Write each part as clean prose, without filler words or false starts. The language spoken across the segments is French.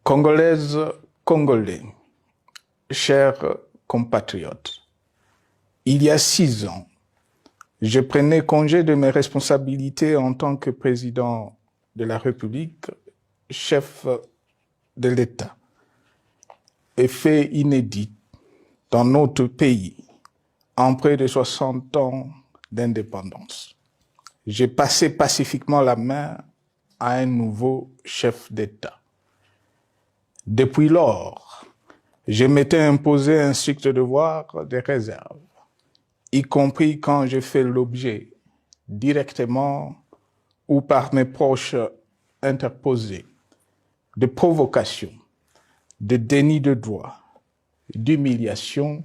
Congolaises, Congolais, chers compatriotes, il y a 6 ans, je prenais congé de mes responsabilités en tant que président de la République, chef de l'État. Et fait inédit dans notre pays, en près de 60 ans d'indépendance. J'ai passé pacifiquement la main à un nouveau chef d'État. Depuis lors, je m'étais imposé un strict devoir de réserve, y compris quand j'ai fait l'objet, directement ou par mes proches interposés, de provocations, de déni de droit, d'humiliation,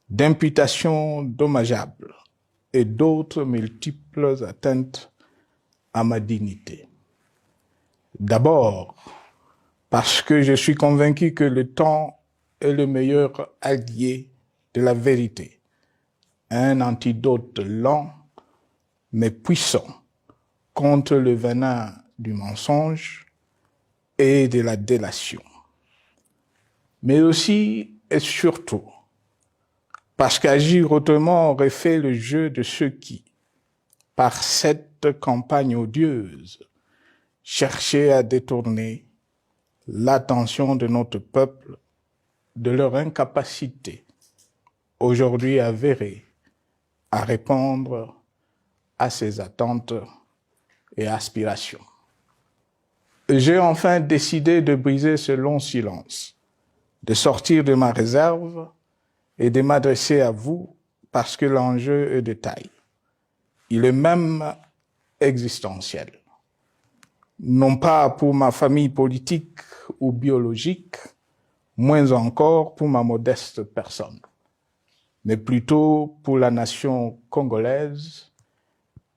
d'imputations dommageables et d'autres multiples atteintes à ma dignité. D'abord, parce que je suis convaincu que le temps est le meilleur allié de la vérité, un antidote lent mais puissant contre le venin du mensonge et de la délation. Mais aussi et surtout, parce qu'agir autrement aurait fait le jeu de ceux qui, par cette campagne odieuse, cherchaient à détourner l'attention de notre peuple de leur incapacité, aujourd'hui avérée, à répondre à ses attentes et aspirations. J'ai enfin décidé de briser ce long silence, de sortir de ma réserve et de m'adresser à vous parce que l'enjeu est de taille. Il est même existentiel. Non pas pour ma famille politique ou biologique, moins encore pour ma modeste personne, mais plutôt pour la nation congolaise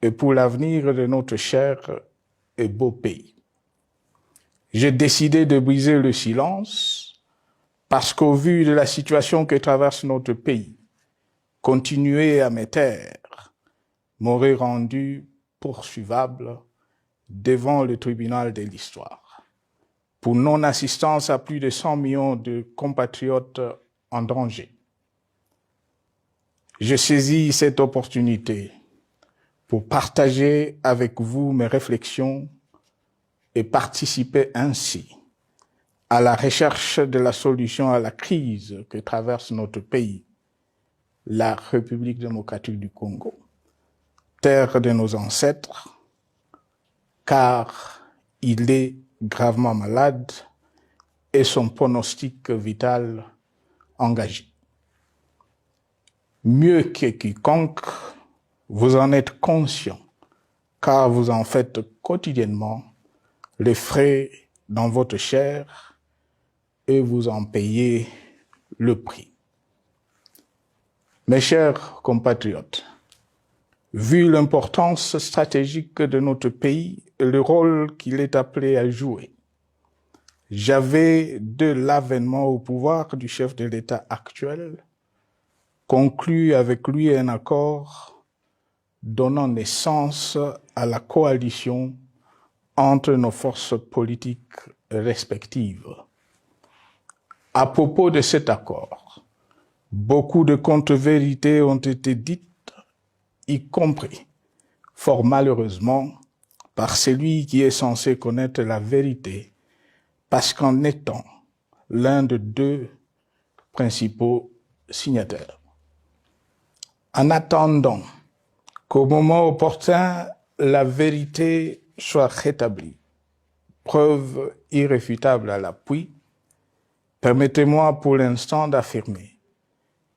et pour l'avenir de notre cher et beau pays. J'ai décidé de briser le silence parce qu'au vu de la situation que traverse notre pays, continuer à me taire m'aurait rendu poursuivable devant le tribunal de l'histoire pour non-assistance à plus de 100 millions de compatriotes en danger. Je saisis cette opportunité pour partager avec vous mes réflexions et participer ainsi à la recherche de la solution à la crise que traverse notre pays, la République démocratique du Congo, terre de nos ancêtres, car il est gravement malade et son pronostic vital engagé. Mieux que quiconque, vous en êtes conscient, car vous en faites quotidiennement les frais dans votre chair et vous en payez le prix. Mes chers compatriotes, vu l'importance stratégique de notre pays et le rôle qu'il est appelé à jouer, j'avais, de l'avènement au pouvoir du chef de l'État actuel, conclu avec lui un accord donnant naissance à la coalition entre nos forces politiques respectives. À propos de cet accord, beaucoup de contre-vérités ont été dites, y compris, fort malheureusement, par celui qui est censé connaître la vérité, parce qu'en étant l'un de deux principaux signataires. En attendant qu'au moment opportun, la vérité soit rétablie, preuve irréfutable à l'appui, permettez-moi pour l'instant d'affirmer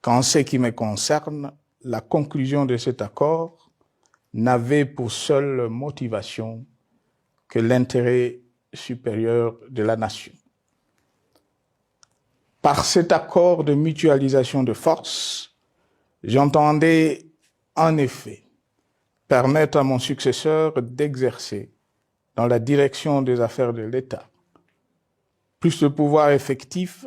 qu'en ce qui me concerne, la conclusion de cet accord n'avait pour seule motivation que l'intérêt supérieur de la nation. Par cet accord de mutualisation de forces, j'entendais en effet permettre à mon successeur d'exercer dans la direction des affaires de l'État plus de pouvoir effectif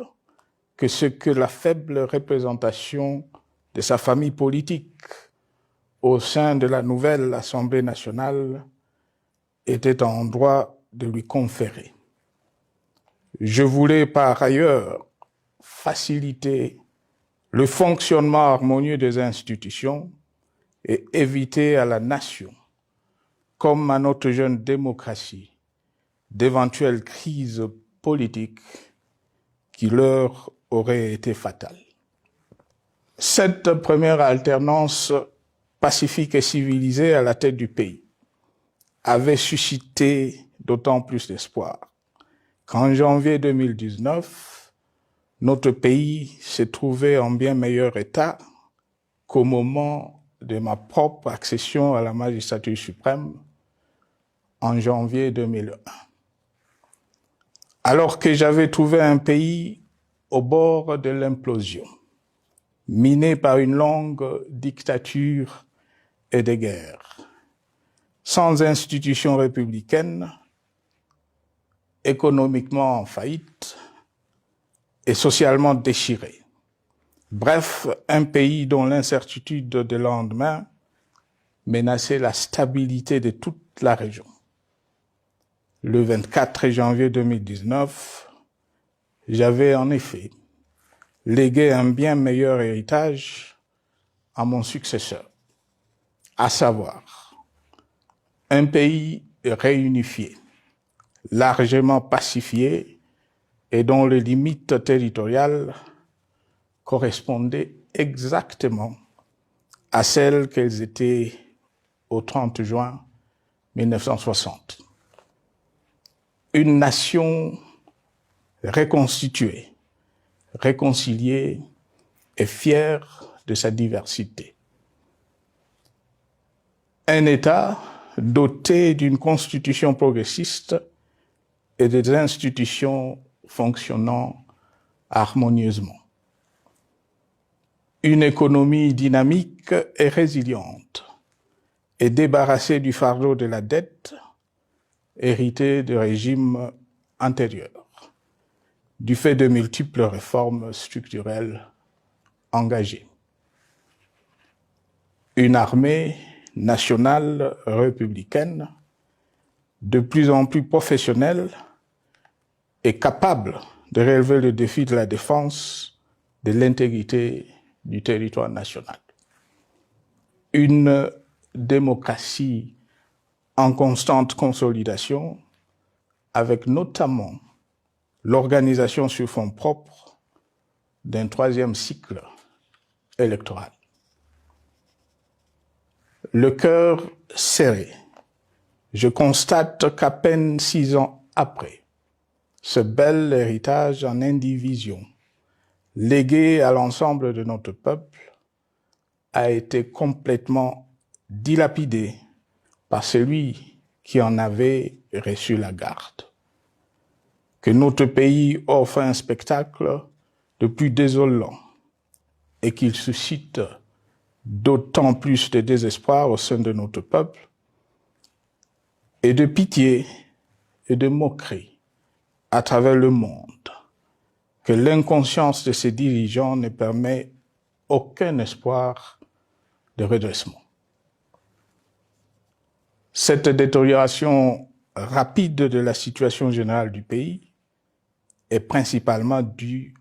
que ce que la faible représentation de sa famille politique au sein de la nouvelle Assemblée nationale était en droit de lui conférer. Je voulais par ailleurs faciliter le fonctionnement harmonieux des institutions et éviter à la nation, comme à notre jeune démocratie, d'éventuelles crises politiques qui leur auraient été fatales. Cette première alternance pacifique et civilisée à la tête du pays avait suscité d'autant plus d'espoir qu'en janvier 2019, notre pays s'est trouvé en bien meilleur état qu'au moment de ma propre accession à la magistrature suprême en janvier 2001. Alors que j'avais trouvé un pays au bord de l'implosion, miné par une longue dictature et des guerres, sans institutions républicaines, économiquement en faillite et socialement déchiré. Bref, un pays dont l'incertitude de lendemain menaçait la stabilité de toute la région. Le 24 janvier 2019, j'avais en effet légué un bien meilleur héritage à mon successeur, à savoir un pays réunifié, largement pacifié et dont les limites territoriales correspondaient exactement à celles qu'elles étaient au 30 juin 1960. Une nation reconstituée, réconciliée et fière de sa diversité. Un État doté d'une constitution progressiste et des institutions fonctionnant harmonieusement. Une économie dynamique et résiliente et débarrassée du fardeau de la dette hérité de régimes antérieurs, du fait de multiples réformes structurelles engagées. Une armée nationale républicaine de plus en plus professionnelle et capable de relever le défi de la défense de l'intégrité du territoire national. Une démocratie en constante consolidation, avec notamment l'organisation sur fonds propres d'un troisième cycle électoral. Le cœur serré, je constate qu'à peine 6 ans après, ce bel héritage en indivision, légué à l'ensemble de notre peuple, a été complètement dilapidé par celui qui en avait reçu la garde. Que notre pays offre un spectacle de plus désolant et qu'il suscite d'autant plus de désespoir au sein de notre peuple et de pitié et de moquerie à travers le monde, que l'inconscience de ses dirigeants ne permet aucun espoir de redressement. Cette détérioration rapide de la situation générale du pays est principalement due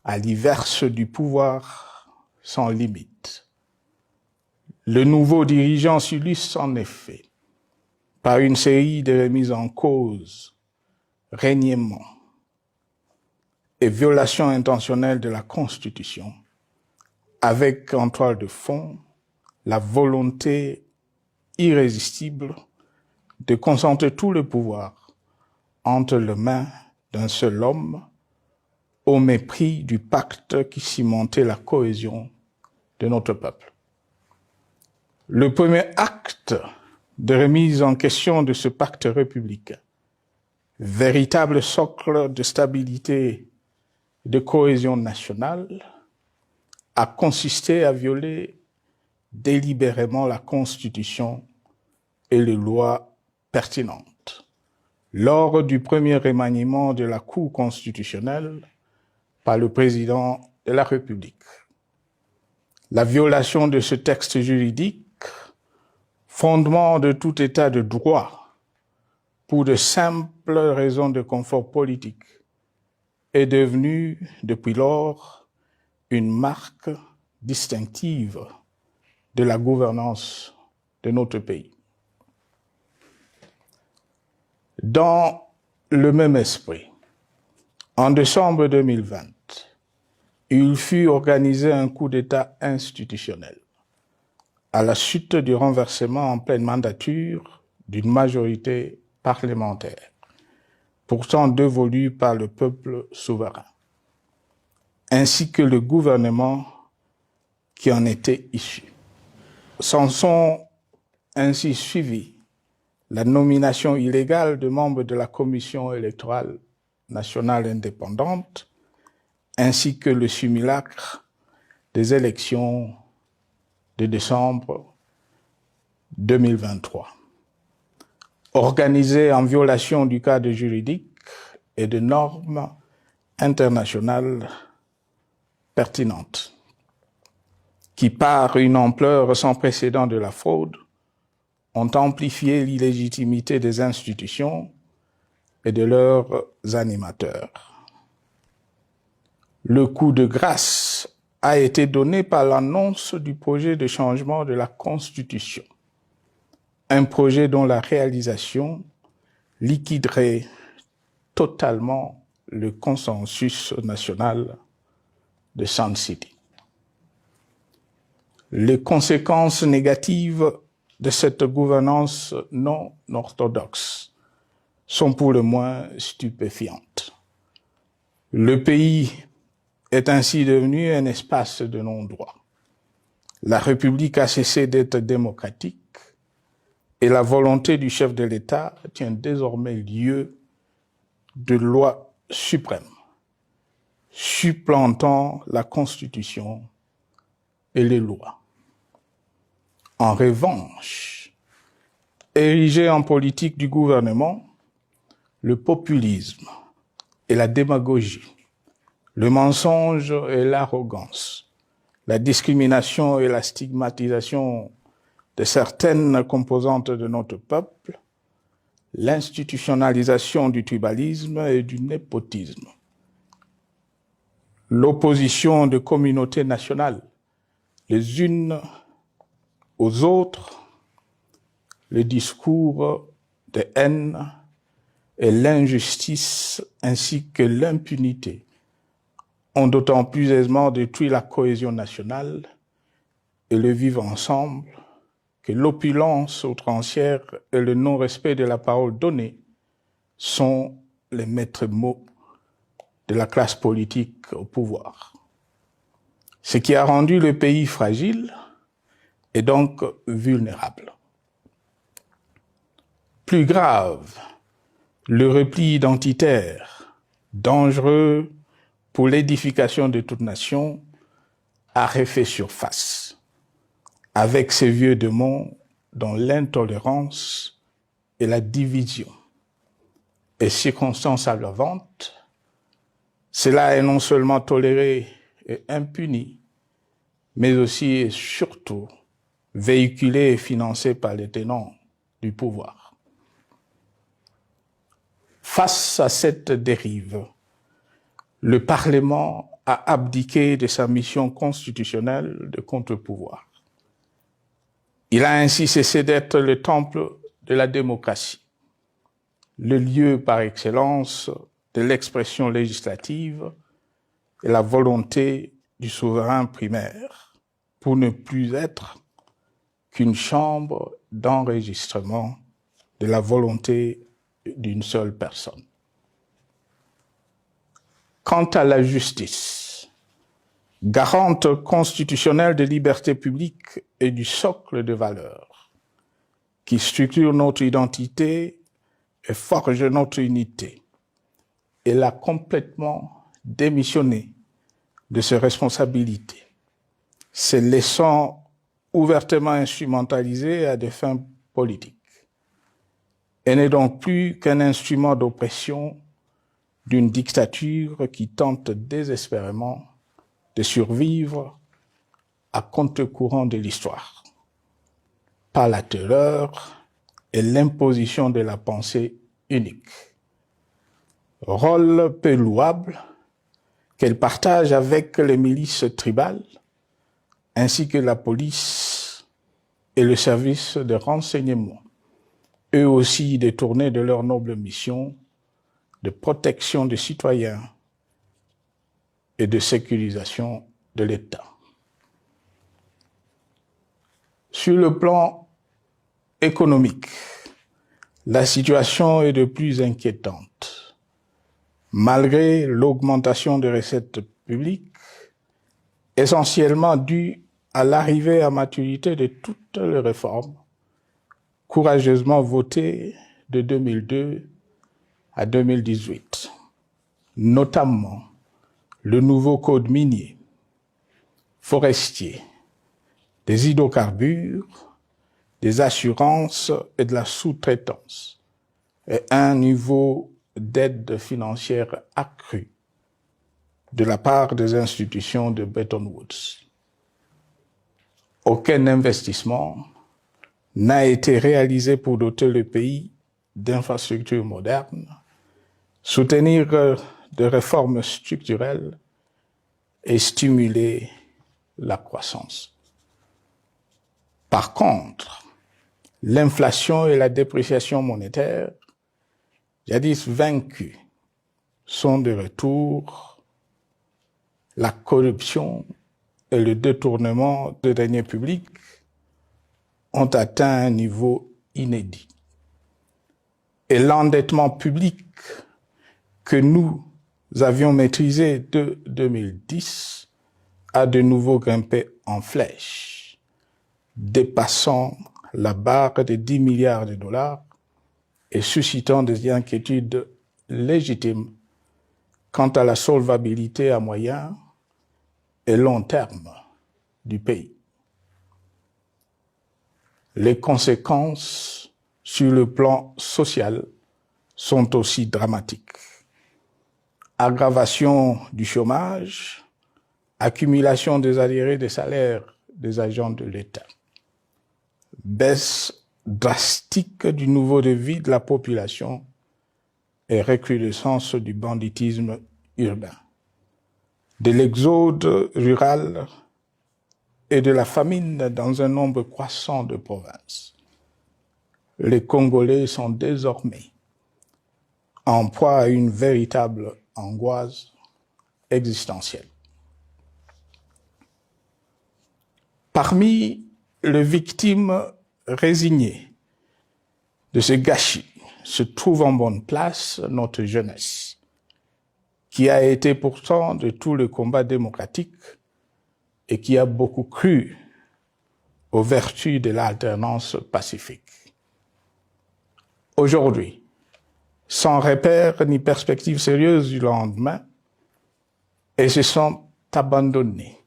à l'inverse du pouvoir sans limite. Le nouveau dirigeant s'illustre en effet par une série de remises en cause, reniements et violations intentionnelles de la Constitution, avec en toile de fond la volonté irrésistible de concentrer tout le pouvoir entre les mains d'un seul homme, au mépris du pacte qui cimentait la cohésion de notre peuple. Le premier acte de remise en question de ce pacte républicain, véritable socle de stabilité et de cohésion nationale, a consisté à violer délibérément la Constitution et les lois pertinentes lors du premier remaniement de la Cour constitutionnelle par le président de la République. La violation de ce texte juridique, fondement de tout état de droit, pour de simples raisons de confort politique est devenue, depuis lors, une marque distinctive de la gouvernance de notre pays. Dans le même esprit, en décembre 2020, il fut organisé un coup d'État institutionnel à la suite du renversement en pleine mandature d'une majorité parlementaire, pourtant dévolue par le peuple souverain, ainsi que le gouvernement qui en était issu. S'en sont ainsi suivis la nomination illégale de membres de la Commission électorale nationale indépendante, ainsi que le simulacre des élections de décembre 2023, organisées en violation du cadre juridique et de normes internationales pertinentes, qui, par une ampleur sans précédent de la fraude, ont amplifié l'illégitimité des institutions et de leurs animateurs. Le coup de grâce a été donné par l'annonce du projet de changement de la Constitution, un projet dont la réalisation liquiderait totalement le consensus national de Sun City. Les conséquences négatives de cette gouvernance non orthodoxe sont pour le moins stupéfiantes. Le pays est ainsi devenu un espace de non-droit. La République a cessé d'être démocratique et la volonté du chef de l'État tient désormais lieu de loi suprême, supplantant la Constitution et les lois. En revanche, érigé en politique du gouvernement, le populisme et la démagogie, le mensonge et l'arrogance, la discrimination et la stigmatisation de certaines composantes de notre peuple, l'institutionnalisation du tribalisme et du népotisme, l'opposition de communautés nationales les unes aux autres, le discours de haine et l'injustice ainsi que l'impunité ont d'autant plus aisément détruit la cohésion nationale et le vivre ensemble que l'opulence outrancière et le non-respect de la parole donnée sont les maîtres mots de la classe politique au pouvoir. Ce qui a rendu le pays fragile et donc vulnérable. Plus grave, le repli identitaire, dangereux pour l'édification de toute nation, a refait surface, avec ses vieux démons dont l'intolérance et la division est circonstance aggravante. Cela est non seulement toléré et impuni, mais aussi et surtout véhiculé et financé par les tenants du pouvoir. Face à cette dérive, le Parlement a abdiqué de sa mission constitutionnelle de contre-pouvoir. Il a ainsi cessé d'être le temple de la démocratie, le lieu par excellence de l'expression législative et la volonté du souverain primaire, pour ne plus être qu'une chambre d'enregistrement de la volonté d'une seule personne. Quant à la justice, garante constitutionnelle des libertés publiques et du socle de valeurs, qui structure notre identité et forge notre unité, elle a complètement démissionné de ses responsabilités, se laissant ouvertement instrumentalisée à des fins politiques. Elle n'est donc plus qu'un instrument d'oppression d'une dictature qui tente désespérément de survivre à contre-courant de l'histoire, par la terreur et l'imposition de la pensée unique. Rôle peu louable, qu'elle partage avec les milices tribales, ainsi que la police et le service de renseignement, eux aussi détournés de leur noble mission de protection des citoyens et de sécurisation de l'État. Sur le plan économique, la situation est de plus inquiétante. Malgré l'augmentation des recettes publiques, essentiellement due à l'arrivée à maturité de toutes les réformes courageusement votées de 2002 à 2018, notamment le nouveau code minier, forestier, des hydrocarbures, des assurances et de la sous-traitance, et un niveau d'aide financière accru de la part des institutions de Bretton Woods. Aucun investissement n'a été réalisé pour doter le pays d'infrastructures modernes, soutenir des réformes structurelles et stimuler la croissance. Par contre, l'inflation et la dépréciation monétaire, jadis vaincues, sont de retour. La corruption et le détournement de deniers publics ont atteint un niveau inédit. Et l'endettement public que nous avions maîtrisé de 2010 a de nouveau grimpé en flèche, dépassant la barre de 10 milliards de dollars et suscitant des inquiétudes légitimes quant à la solvabilité à moyen et long terme du pays. Les conséquences sur le plan social sont aussi dramatiques. Aggravation du chômage, accumulation des arriérés des salaires des agents de l'État, baisse drastique du niveau de vie de la population et recrudescence du banditisme urbain, de l'exode rural et de la famine dans un nombre croissant de provinces. Les Congolais sont désormais en proie à une véritable angoisse existentielle. Parmi les victimes résignées de ce gâchis se trouve en bonne place notre jeunesse, qui a été pourtant de tout le combat démocratique et qui a beaucoup cru aux vertus de l'alternance pacifique. Aujourd'hui, sans repère ni perspective sérieuse du lendemain, ils se sont abandonnés,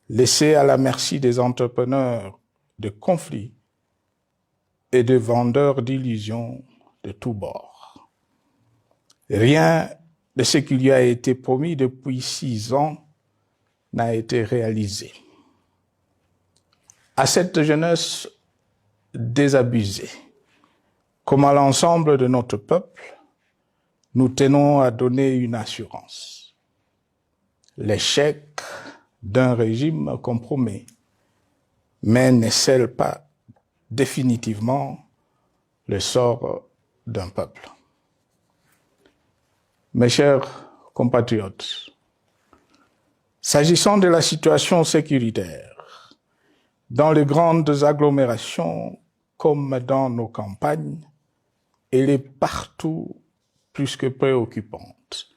laissés à la merci des entrepreneurs de conflits et de vendeurs d'illusions de tous bords. Rien de ce qui lui a été promis depuis 6 ans n'a été réalisé. À cette jeunesse désabusée, comme à l'ensemble de notre peuple, nous tenons à donner une assurance. L'échec d'un régime compromet, mais ne scelle pas définitivement le sort d'un peuple. Mes chers compatriotes, s'agissant de la situation sécuritaire, dans les grandes agglomérations comme dans nos campagnes, elle est partout plus que préoccupante.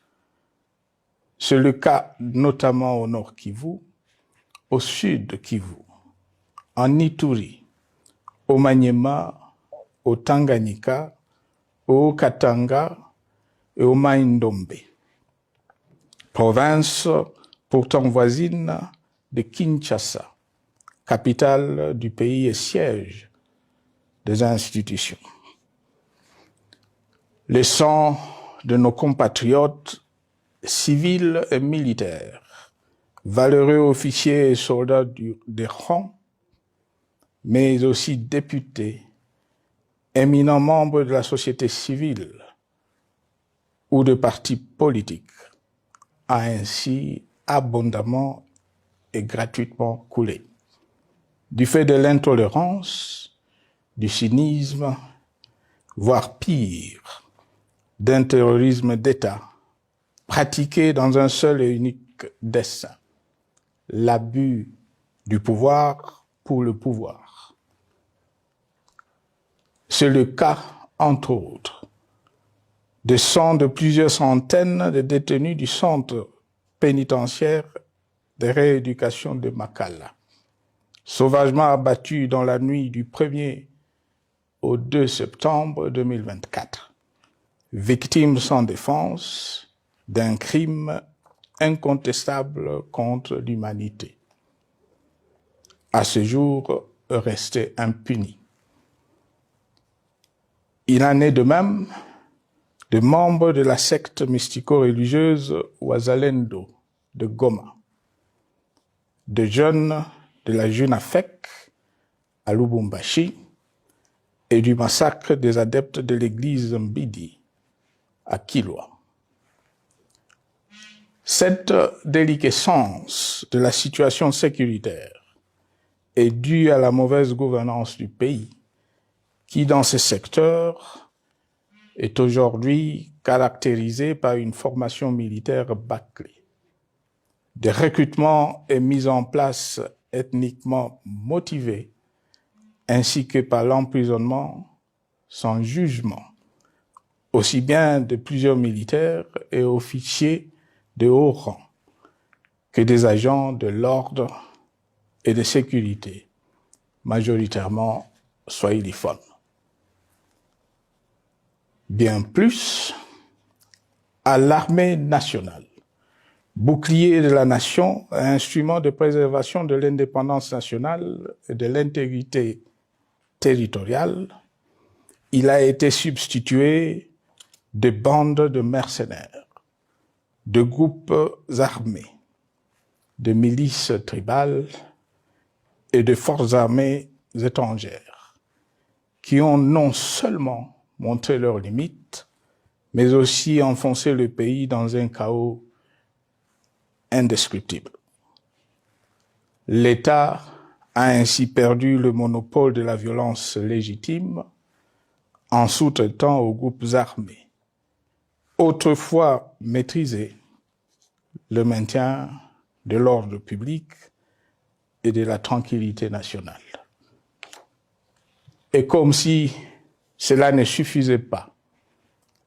C'est le cas notamment au nord Kivu, au sud Kivu, en Ituri, au Maniema, au Tanganyika, au Katanga et au Mai-Ndombe, province pourtant voisine de Kinshasa, capitale du pays et siège des institutions. Le sang de nos compatriotes civils et militaires, valeureux officiers et soldats des rangs, mais aussi députés, éminents membres de la société civile ou de partis politiques, a ainsi abondamment et gratuitement coulé. Du fait de l'intolérance, du cynisme, voire pire, d'un terrorisme d'État pratiqué dans un seul et unique dessein, l'abus du pouvoir pour le pouvoir. C'est le cas, entre autres, de plusieurs centaines de détenus du centre pénitentiaire de rééducation de Makala, sauvagement abattus dans la nuit du 1er au 2 septembre 2024, victimes sans défense d'un crime incontestable contre l'humanité, à ce jour restés impunis. Il en est de même de membres de la secte mystico-religieuse Wazalendo de Goma, de jeunes de la Junafek à Lubumbashi et du massacre des adeptes de l'église Mbidi à Kilwa. Cette déliquescence de la situation sécuritaire est due à la mauvaise gouvernance du pays, qui dans ce secteur est aujourd'hui caractérisé par une formation militaire bâclée, des recrutements et mises en place ethniquement motivés, ainsi que par l'emprisonnement sans jugement, aussi bien de plusieurs militaires et officiers de haut rang que des agents de l'ordre et de sécurité, majoritairement swahiliphones. Bien plus, à l'armée nationale, bouclier de la nation, instrument de préservation de l'indépendance nationale et de l'intégrité territoriale, il a été substitué de bandes de mercenaires, de groupes armés, de milices tribales et de forces armées étrangères, qui ont non seulement montré leurs limites, mais aussi enfoncé le pays dans un chaos indescriptible. L'État a ainsi perdu le monopole de la violence légitime en sous-traitant aux groupes armés, autrefois maîtrisés, le maintien de l'ordre public et de la tranquillité nationale. Et comme si cela ne suffisait pas,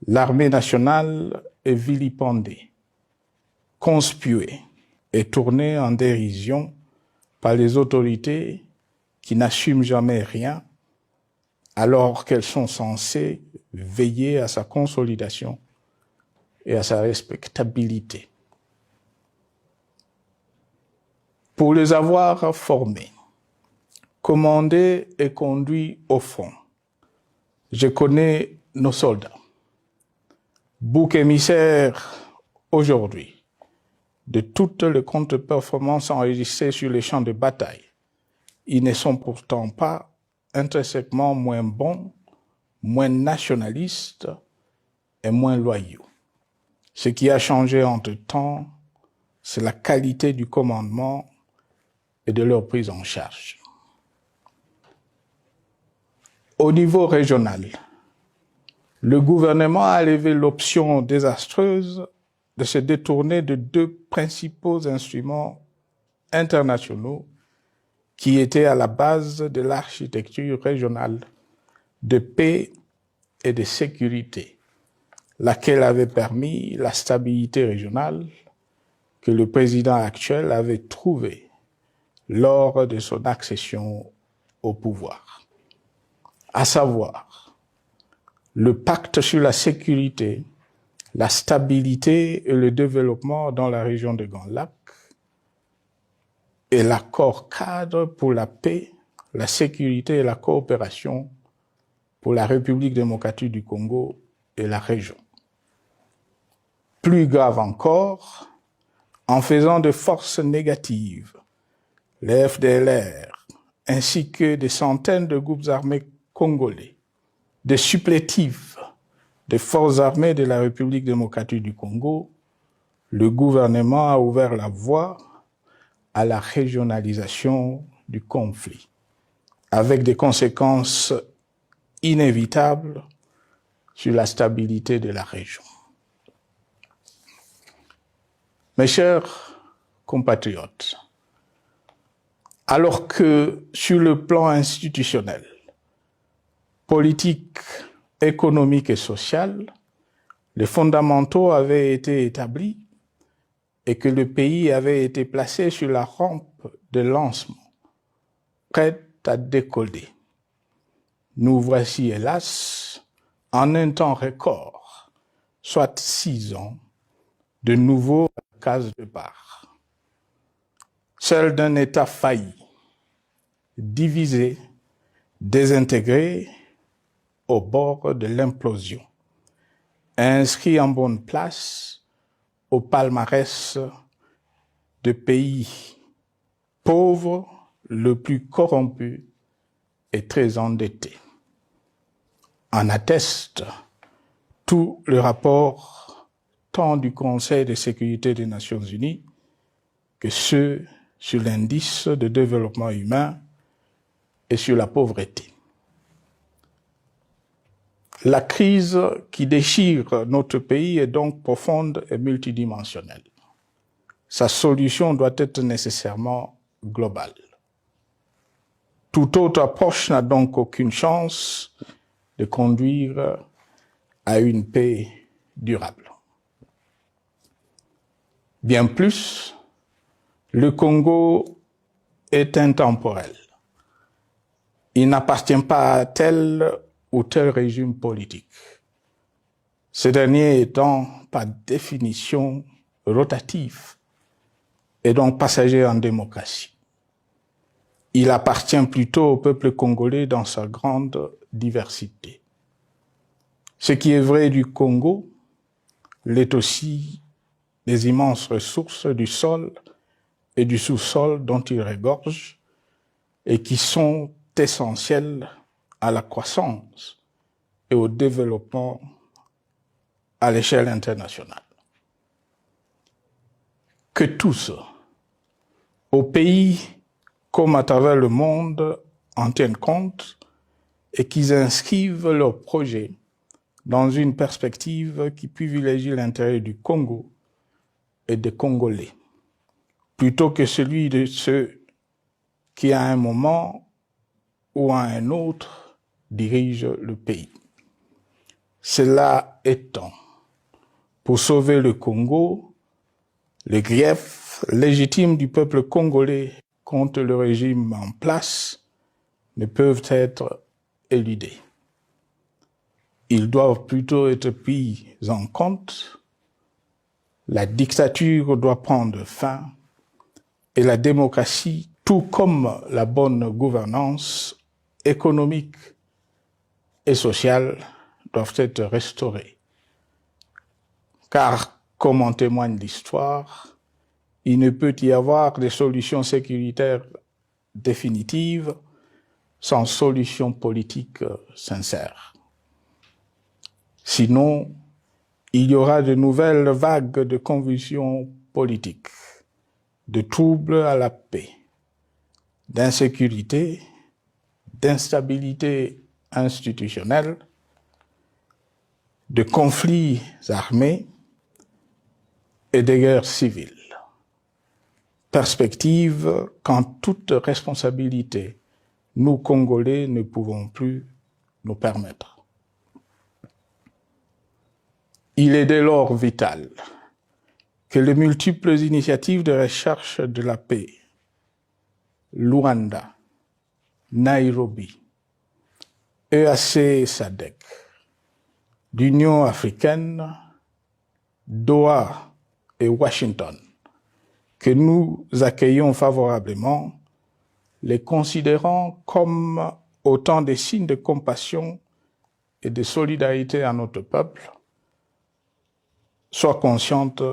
l'armée nationale est vilipendée, conspuée et tournée en dérision par les autorités qui n'assument jamais rien alors qu'elles sont censées veiller à sa consolidation et à sa respectabilité. Pour les avoir formés, commandés et conduits au front, je connais nos soldats, boucs émissaires aujourd'hui de toutes les contre-performances enregistrées sur les champs de bataille. Ils ne sont pourtant pas intrinsèquement moins bons, moins nationalistes et moins loyaux. Ce qui a changé entre-temps, c'est la qualité du commandement et de leur prise en charge. Au niveau régional, le gouvernement a levé l'option désastreuse de se détourner de deux principaux instruments internationaux qui étaient à la base de l'architecture régionale de paix et de sécurité, laquelle avait permis la stabilité régionale que le président actuel avait trouvée lors de son accession au pouvoir, à savoir le pacte sur la sécurité, la stabilité et le développement dans la région de Grand Lac et l'accord cadre pour la paix, la sécurité et la coopération pour la République démocratique du Congo et la région. Plus grave encore, en faisant de forces négatives, les FDLR, ainsi que des centaines de groupes armés congolais, des supplétifs des forces armées de la République démocratique du Congo, le gouvernement a ouvert la voie à la régionalisation du conflit, avec des conséquences inévitables sur la stabilité de la région. Mes chers compatriotes, alors que sur le plan institutionnel, politique, économique et social, les fondamentaux avaient été établis et que le pays avait été placé sur la rampe de lancement, prêt à décoller. Nous voici, hélas, en un temps record, soit 6 ans, de nouveau à la case départ. Seul d'un État failli, divisé, désintégré, au bord de l'implosion, inscrit en bonne place au palmarès de pays pauvres, le plus corrompu et très endetté. En atteste tout le rapport tant du Conseil de sécurité des Nations Unies que ceux sur l'indice de développement humain et sur la pauvreté. La crise qui déchire notre pays est donc profonde et multidimensionnelle. Sa solution doit être nécessairement globale. Toute autre approche n'a donc aucune chance de conduire à une paix durable. Bien plus, le Congo est intemporel. Il n'appartient pas à tel ou tel régime politique. Ce dernier étant par définition rotatif et donc passager en démocratie. Il appartient plutôt au peuple congolais dans sa grande diversité. Ce qui est vrai du Congo l'est aussi des immenses ressources du sol et du sous-sol dont il regorge et qui sont essentielles à la croissance et au développement à l'échelle internationale. Que tous, au pays comme à travers le monde, en tiennent compte et qu'ils inscrivent leurs projets dans une perspective qui privilégie l'intérêt du Congo et des Congolais, plutôt que celui de ceux qui, à un moment ou à un autre, dirige le pays. Cela étant, pour sauver le Congo, les griefs légitimes du peuple congolais contre le régime en place ne peuvent être éludés. Ils doivent plutôt être pris en compte. La dictature doit prendre fin et la démocratie, tout comme la bonne gouvernance économique et sociale, doivent être restaurées. Car, comme en témoigne l'histoire, il ne peut y avoir de solutions sécuritaires définitives sans solution politique sincère. Sinon, il y aura de nouvelles vagues de convulsions politiques, de troubles à la paix, d'insécurité, d'instabilité institutionnelle, de conflits armés et de guerres civiles. Perspective qu'en toute responsabilité, nous, Congolais, ne pouvons plus nous permettre. Il est dès lors vital que les multiples initiatives de recherche de la paix, Luanda, Nairobi, EAC SADC, l'Union africaine, Doha et Washington, que nous accueillons favorablement, les considérant comme autant de signes de compassion et de solidarité à notre peuple, soient conscientes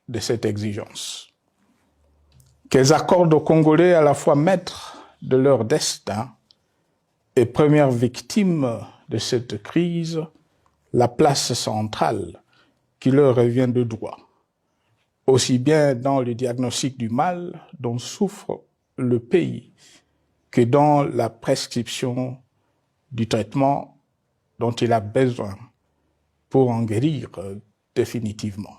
de cette exigence. Qu'elles accordent aux Congolais à la fois maîtres de leur destin et premières victimes de cette crise la place centrale qui leur revient de droit, aussi bien dans le diagnostic du mal dont souffre le pays que dans la prescription du traitement dont il a besoin pour en guérir définitivement.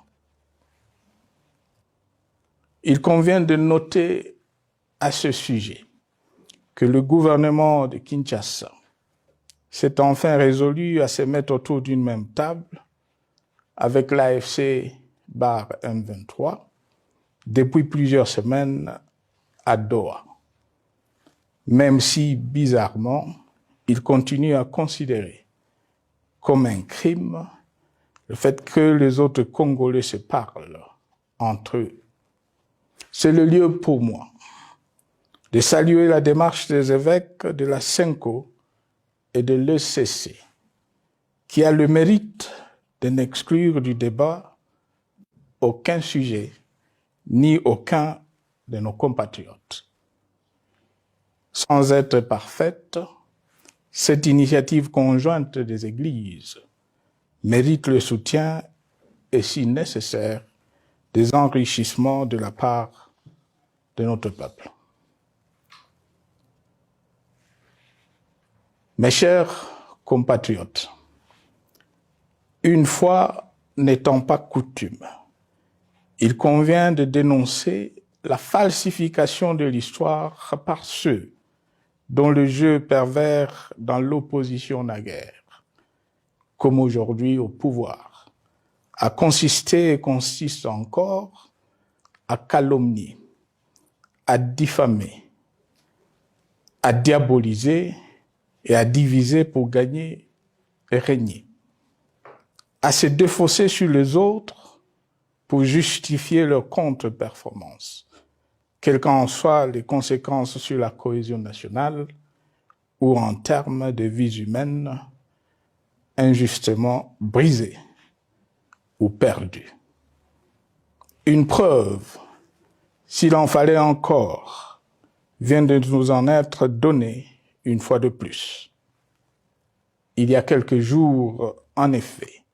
Il convient de noter à ce sujet que le gouvernement de Kinshasa s'est enfin résolu à se mettre autour d'une même table avec l'AFC M23 depuis plusieurs semaines à Doha, même si, bizarrement, il continue à considérer comme un crime le fait que les autres Congolais se parlent entre eux. C'est le lieu pour moi de saluer la démarche des évêques de la CENCO et de l'ECC, qui a le mérite de n'exclure du débat aucun sujet, ni aucun de nos compatriotes. Sans être parfaite, cette initiative conjointe des Églises mérite le soutien et, si nécessaire, des enrichissements de la part de notre peuple. Mes chers compatriotes, une fois n'étant pas coutume, il convient de dénoncer la falsification de l'histoire par ceux dont le jeu pervers dans l'opposition naguère, comme aujourd'hui au pouvoir, a consisté et consiste encore à calomnier, à diffamer, à diaboliser et à diviser pour gagner et régner, à se défausser sur les autres pour justifier leur contre-performance, quelles qu'en soient les conséquences sur la cohésion nationale ou en termes de vies humaines injustement brisées ou perdues. Une preuve, s'il en fallait encore, vient de nous en être donnée une fois de plus. Il y a quelques jours, en effet,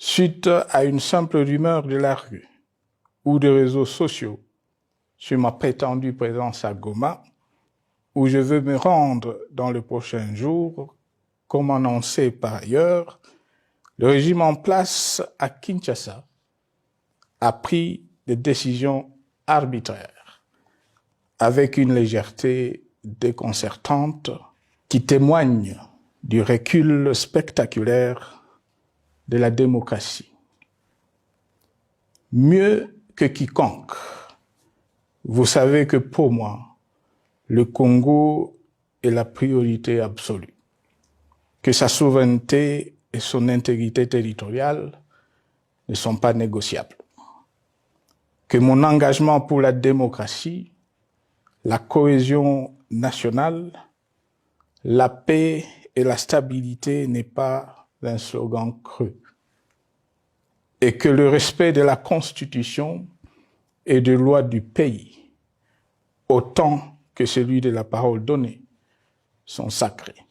suite à une simple rumeur de la rue ou des réseaux sociaux sur ma prétendue présence à Goma, où je veux me rendre dans les prochains jours, comme annoncé par ailleurs, le régime en place à Kinshasa a pris des décisions arbitraires, avec une légèreté déconcertante qui témoigne du recul spectaculaire de la démocratie. Mieux que quiconque, vous savez que pour moi, le Congo est la priorité absolue, que sa souveraineté et son intégrité territoriale ne sont pas négociables, que mon engagement pour la démocratie, la cohésion nationale, la paix et la stabilité n'est pas un slogan creux, et que le respect de la Constitution et des lois du pays, autant que celui de la parole donnée, sont sacrés.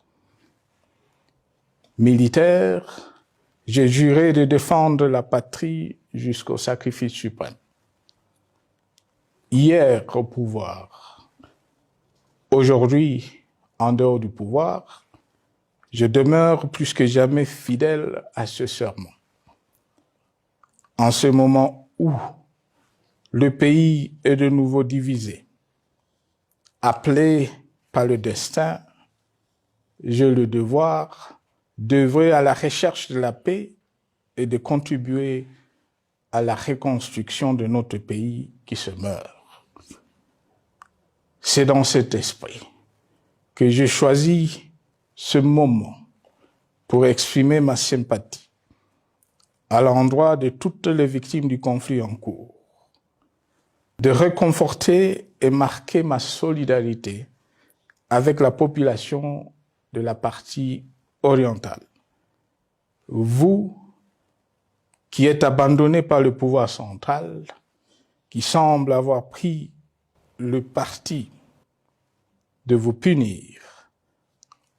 Militaire, j'ai juré de défendre la patrie jusqu'au sacrifice suprême. Hier au pouvoir, aujourd'hui en dehors du pouvoir, je demeure plus que jamais fidèle à ce serment. En ce moment où le pays est de nouveau divisé, appelé par le destin, j'ai le devoir d'œuvrer à la recherche de la paix et de contribuer à la reconstruction de notre pays qui se meurt. C'est dans cet esprit que j'ai choisi ce moment pour exprimer ma sympathie à l'endroit de toutes les victimes du conflit en cours, de réconforter et marquer ma solidarité avec la population de la partie orientale. Vous, qui êtes abandonnés par le pouvoir central, qui semble avoir pris le parti de vous punir,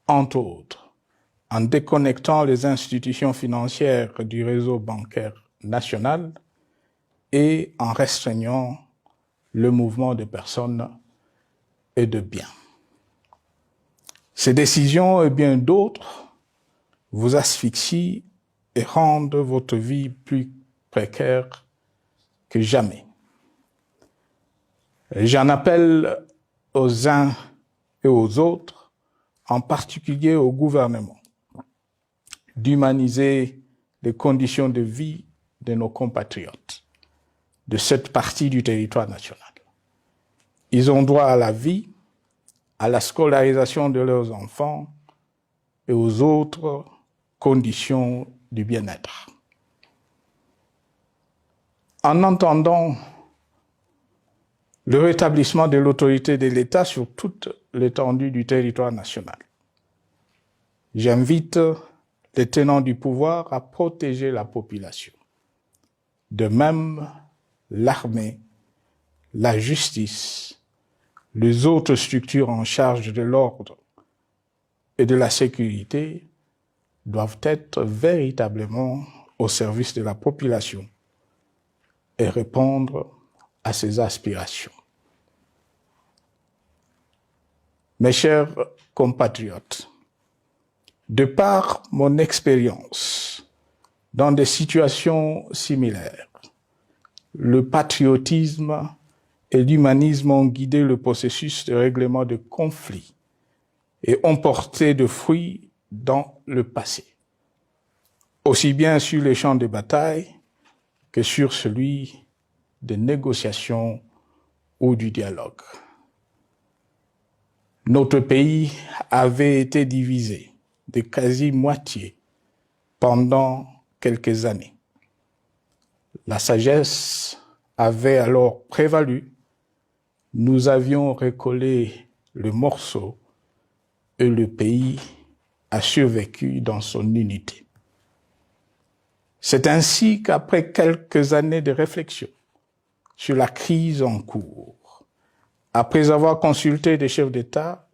entre autres, en déconnectant les institutions financières du réseau bancaire national et en restreignant le mouvement de personnes et de biens. Ces décisions et bien d'autres vous asphyxient et rendent votre vie plus précaire que jamais. J'en appelle aux uns et aux autres, en particulier au gouvernement, d'humaniser les conditions de vie de nos compatriotes de cette partie du territoire national. Ils ont droit à la vie, à la scolarisation de leurs enfants et aux autres conditions du bien-être. En entendant le rétablissement de l'autorité de l'État sur toute l'étendue du territoire national, j'invite les tenants du pouvoir à protéger la population. De même, l'armée, la justice, les autres structures en charge de l'ordre et de la sécurité doivent être véritablement au service de la population et répondre à ses aspirations. Mes chers compatriotes, de par mon expérience dans des situations similaires, le patriotisme et l'humanisme ont guidé le processus de règlement de conflits et ont porté de fruits dans le passé, aussi bien sur les champs de bataille que sur celui des négociations ou du dialogue. Notre pays avait été divisé de quasi-moitié pendant quelques années. La sagesse avait alors prévalu. Nous avions recollé le morceau et le pays a survécu dans son unité. C'est ainsi qu'après quelques années de réflexion sur la crise en cours, après avoir consulté des chefs d'État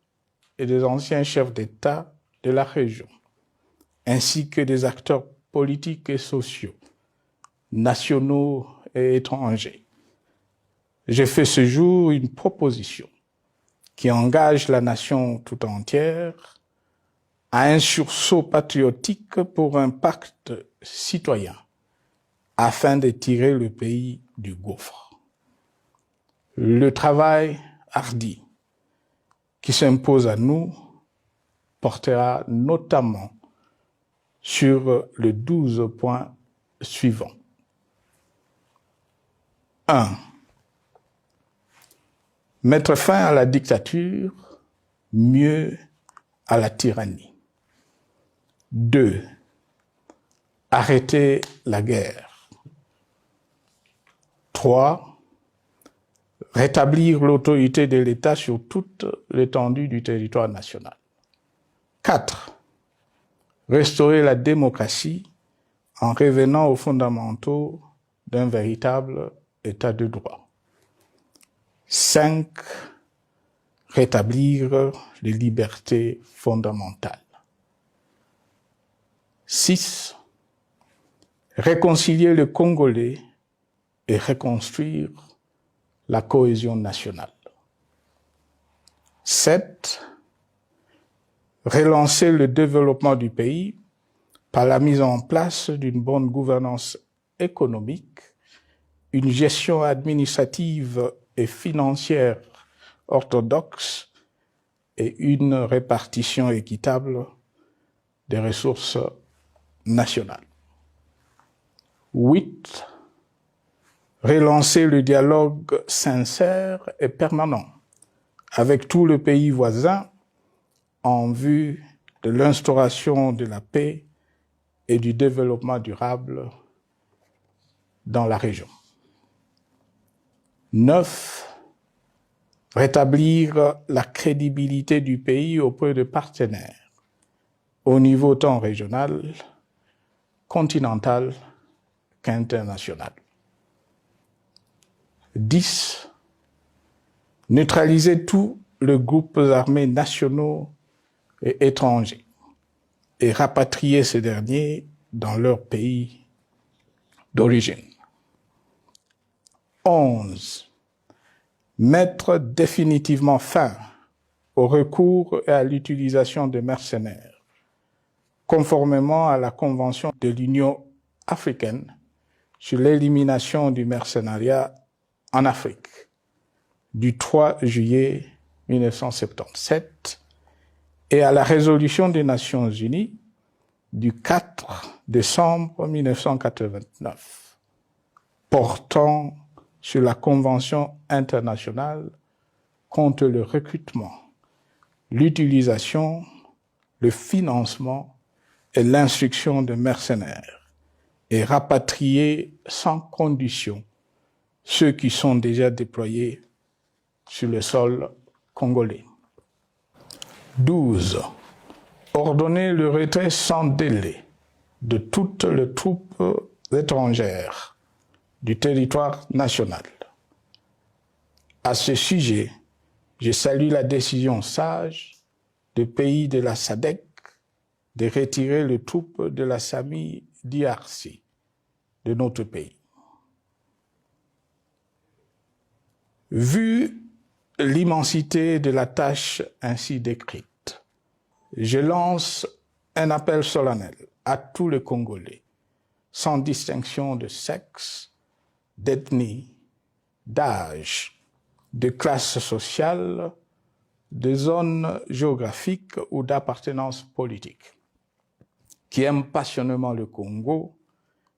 et des anciens chefs d'État de la région, ainsi que des acteurs politiques et sociaux, nationaux et étrangers, j'ai fait ce jour une proposition qui engage la nation tout entière à un sursaut patriotique pour un pacte citoyen afin de tirer le pays du gouffre. Le travail hardi qui s'impose à nous portera notamment sur les 12 points suivants. 1. Mettre fin à la dictature, mieux à la tyrannie. 2. Arrêter la guerre. 3. Rétablir l'autorité de l'État sur toute l'étendue du territoire national. 4. Restaurer la démocratie en revenant aux fondamentaux d'un véritable État de droit. 5. Rétablir les libertés fondamentales. 6. Réconcilier le Congolais et reconstruire la cohésion nationale. 7. Relancer le développement du pays par la mise en place d'une bonne gouvernance économique, une gestion administrative et financière orthodoxe et une répartition équitable des ressources nationales. 8. Relancer le dialogue sincère et permanent avec tout le pays voisin en vue de l'instauration de la paix et du développement durable dans la région. 9. Rétablir la crédibilité du pays auprès de partenaires au niveau tant régional, continental qu'international. 10. Neutraliser tous les groupes armés nationaux et étrangers et rapatrier ces derniers dans leur pays d'origine. 11. Mettre définitivement fin au recours et à l'utilisation de mercenaires, conformément à la Convention de l'Union africaine sur l'élimination du mercenariat en Afrique du 3 juillet 1977 et à la résolution des Nations Unies du 4 décembre 1989 portant sur la Convention internationale contre le recrutement, l'utilisation, le financement et l'instruction de mercenaires et rapatrier sans condition ceux qui sont déjà déployés sur le sol congolais. 12. Ordonner le retrait sans délai de toutes les troupes étrangères du territoire national. À ce sujet, je salue la décision sage des pays de la SADC de retirer les troupes de la SAMI DRC de notre pays. Vu l'immensité de la tâche ainsi décrite, je lance un appel solennel à tous les Congolais, sans distinction de sexe, d'ethnie, d'âge, de classe sociale, de zone géographique ou d'appartenance politique, qui aiment passionnément le Congo,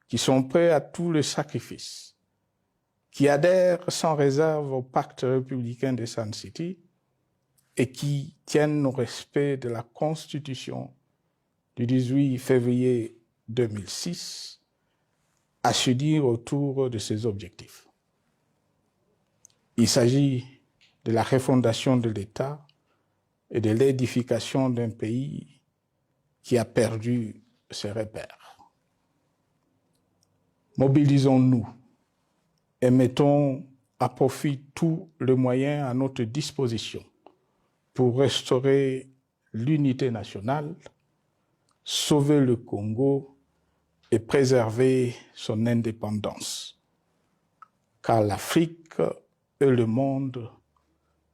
qui sont prêts à tous les sacrifices, qui adhèrent sans réserve au pacte républicain de Sun City et qui tiennent au respect de la Constitution du 18 février 2006 à s'unir autour de ces objectifs. Il s'agit de la refondation de l'État et de l'édification d'un pays qui a perdu ses repères. Mobilisons-nous et mettons à profit tous les moyens à notre disposition pour restaurer l'unité nationale, sauver le Congo et préserver son indépendance. Car l'Afrique et le monde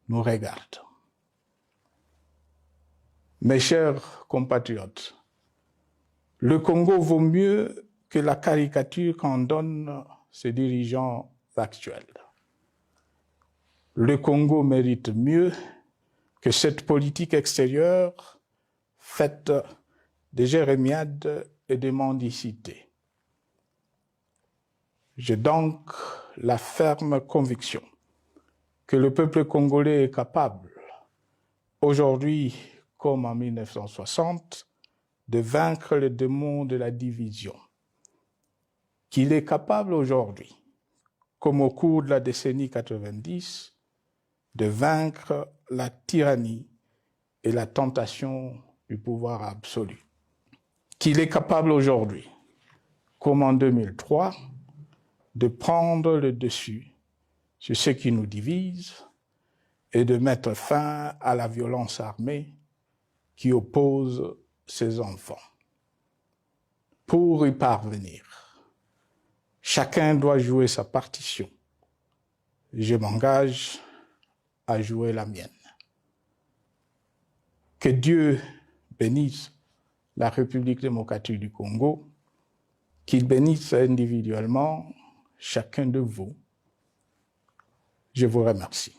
nous regardent. Mes chers compatriotes, le Congo vaut mieux que la caricature qu'en donnent ses dirigeants actuels. Le Congo mérite mieux que cette politique extérieure faite de jérémiades et de mendicité. J'ai donc la ferme conviction que le peuple congolais est capable, aujourd'hui comme en 1960, de vaincre le démon de la division, qu'il est capable aujourd'hui, comme au cours de la décennie 90, de vaincre la tyrannie et la tentation du pouvoir absolu. Qu'il est capable aujourd'hui, comme en 2003, de prendre le dessus sur ce qui nous divise et de mettre fin à la violence armée qui oppose ses enfants. Pour y parvenir, chacun doit jouer sa partition. Je m'engage à jouer la mienne. Que Dieu bénisse la République démocratique du Congo, qu'il bénisse individuellement chacun de vous. Je vous remercie.